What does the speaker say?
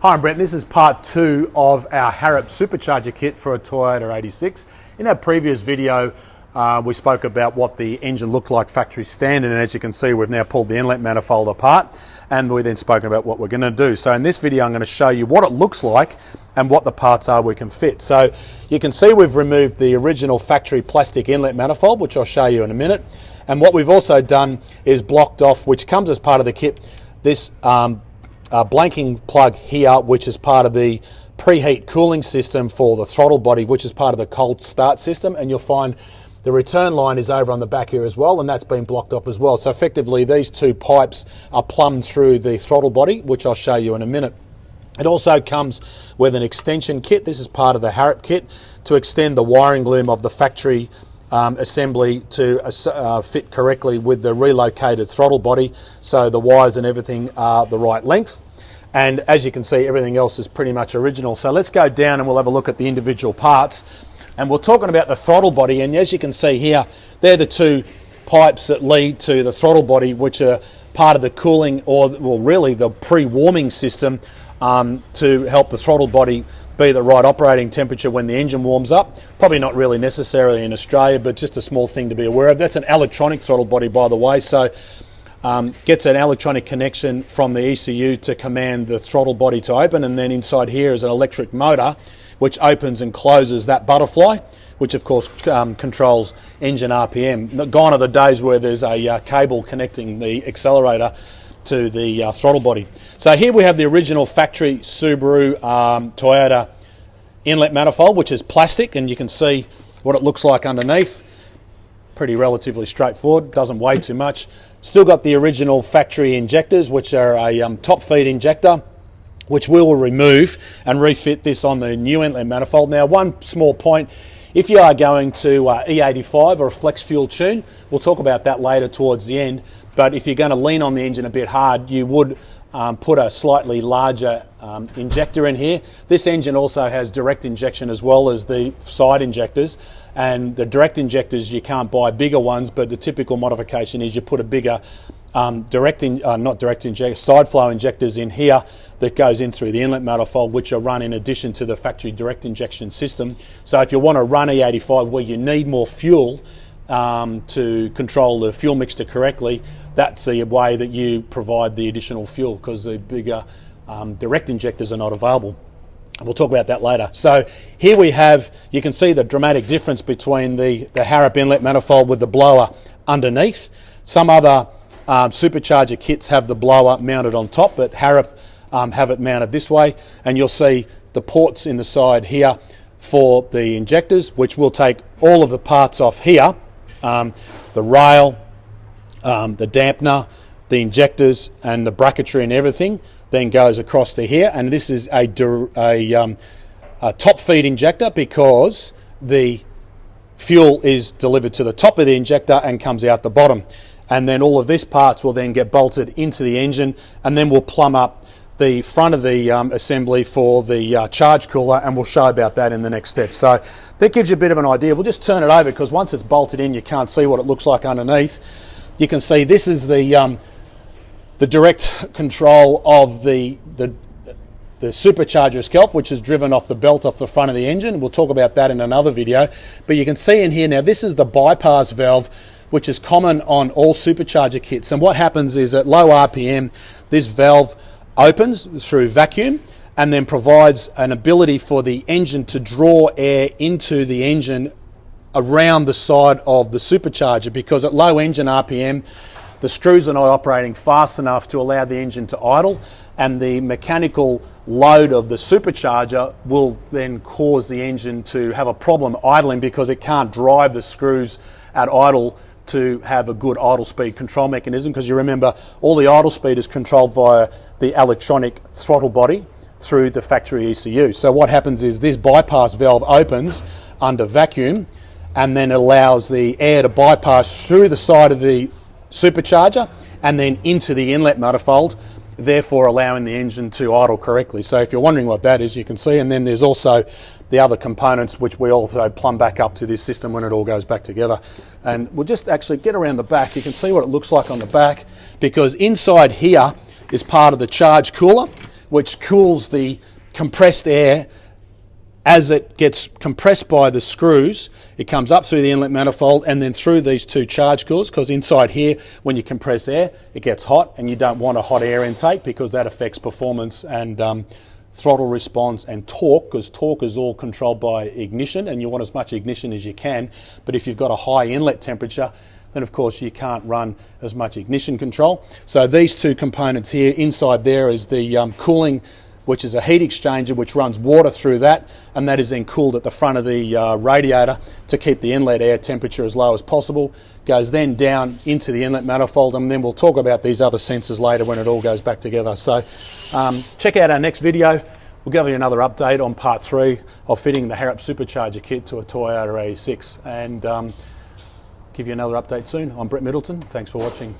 Hi, I'm Brent. This is part 2 of our Harrop Supercharger Kit for a Toyota 86. In our previous video, we spoke about what the engine looked like factory standard, and as you can see, we've now pulled the inlet manifold apart, and we then spoken about what we're going to do. So in this video, I'm going to show you what it looks like and what the parts are we can fit. So you can see we've removed the original factory plastic inlet manifold, which I'll show you in a minute. And what we've also done is blocked off, which comes as part of the kit, this blanking plug here, which is part of the preheat cooling system for the throttle body, which is part of the cold start system. And you'll find the return line is over on the back here as well, and that's been blocked off as well. So effectively these two pipes are plumbed through the throttle body, which I'll show you in a minute. It also comes with an extension kit. This is part of the Harrop kit to extend the wiring loom of the factory assembly to fit correctly with the relocated throttle body, so the wires and everything are the right length. And as you can see, everything else is pretty much original. So let's go down and we'll have a look at the individual parts. And we're talking about the throttle body, and as you can see here, they're the two pipes that lead to the throttle body, which are part of the cooling, or well, really the pre-warming system to help the throttle body be the right operating temperature when the engine warms up. Probably not really necessarily in Australia, but just a small thing to be aware of. That's an electronic throttle body, by the way, so gets an electronic connection from the ECU to command the throttle body to open, and then inside here is an electric motor which opens and closes that butterfly, which of course controls engine RPM. Gone are the days where there's a cable connecting the accelerator to the throttle body. So here we have the original factory Subaru Toyota inlet manifold, which is plastic, and you can see what it looks like underneath. Pretty relatively straightforward, doesn't weigh too much. Still got the original factory injectors, which are a top feed injector, which we will remove and refit this on the new inlet manifold. Now, one small point, if you are going to E85 or a flex fuel tune, we'll talk about that later towards the end, but if you're going to lean on the engine a bit hard, you would put a slightly larger injector in here. This engine also has direct injection as well as the side injectors, and the direct injectors, you can't buy bigger ones, but the typical modification is you put a bigger side flow injectors in here that goes in through the inlet manifold, which are run in addition to the factory direct injection system. So if you want to run E85 where you need more fuel to control the fuel mixture correctly, that's the way that you provide the additional fuel, because the bigger direct injectors are not available. We'll talk about that later. So here we have, you can see the dramatic difference between the Harrop inlet manifold with the blower underneath. Some other supercharger kits have the blower mounted on top, but Harrop have it mounted this way, and you'll see the ports in the side here for the injectors, which will take all of the parts off here, the rail, the dampener, the injectors and the bracketry and everything then goes across to here. And this is a top feed injector, because the fuel is delivered to the top of the injector and comes out the bottom. And then all of these parts will then get bolted into the engine, and then we'll plumb up the front of the assembly for the charge cooler, and we'll show about that in the next step. So that gives you a bit of an idea. We'll just turn it over, because once it's bolted in, you can't see what it looks like underneath. You can see this is the direct control of the supercharger scalp, which is driven off the belt off the front of the engine. We'll talk about that in another video. But you can see in here now, this is the bypass valve, which is common on all supercharger kits. And what happens is at low RPM, this valve opens through vacuum and then provides an ability for the engine to draw air into the engine around the side of the supercharger, because at low engine RPM, the screws are not operating fast enough to allow the engine to idle, and the mechanical load of the supercharger will then cause the engine to have a problem idling, because it can't drive the screws at idle to have a good idle speed control mechanism, because you remember all the idle speed is controlled via the electronic throttle body through the factory ECU. So what happens is this bypass valve opens under vacuum, and then allows the air to bypass through the side of the supercharger and then into the inlet manifold, therefore allowing the engine to idle correctly. So if you're wondering what that is, you can see. And then there's also the other components which we also plumb back up to this system when it all goes back together. And we'll just actually get around the back. You can see what it looks like on the back, because inside here is part of the charge cooler, which cools the compressed air. As it gets compressed by the screws, it comes up through the inlet manifold and then through these two charge coolers, because inside here, when you compress air, it gets hot, and you don't want a hot air intake because that affects performance and throttle response and torque, because torque is all controlled by ignition, and you want as much ignition as you can. But if you've got a high inlet temperature, then of course you can't run as much ignition control. So these two components here, inside there is the cooling, which is a heat exchanger which runs water through that, and that is then cooled at the front of the radiator to keep the inlet air temperature as low as possible. Goes then down into the inlet manifold, and then we'll talk about these other sensors later when it all goes back together. So check out our next video. We'll give you another update on part 3 of fitting the Harrop Supercharger Kit to a Toyota 86, and give you another update soon. I'm Brett Middleton. Thanks for watching.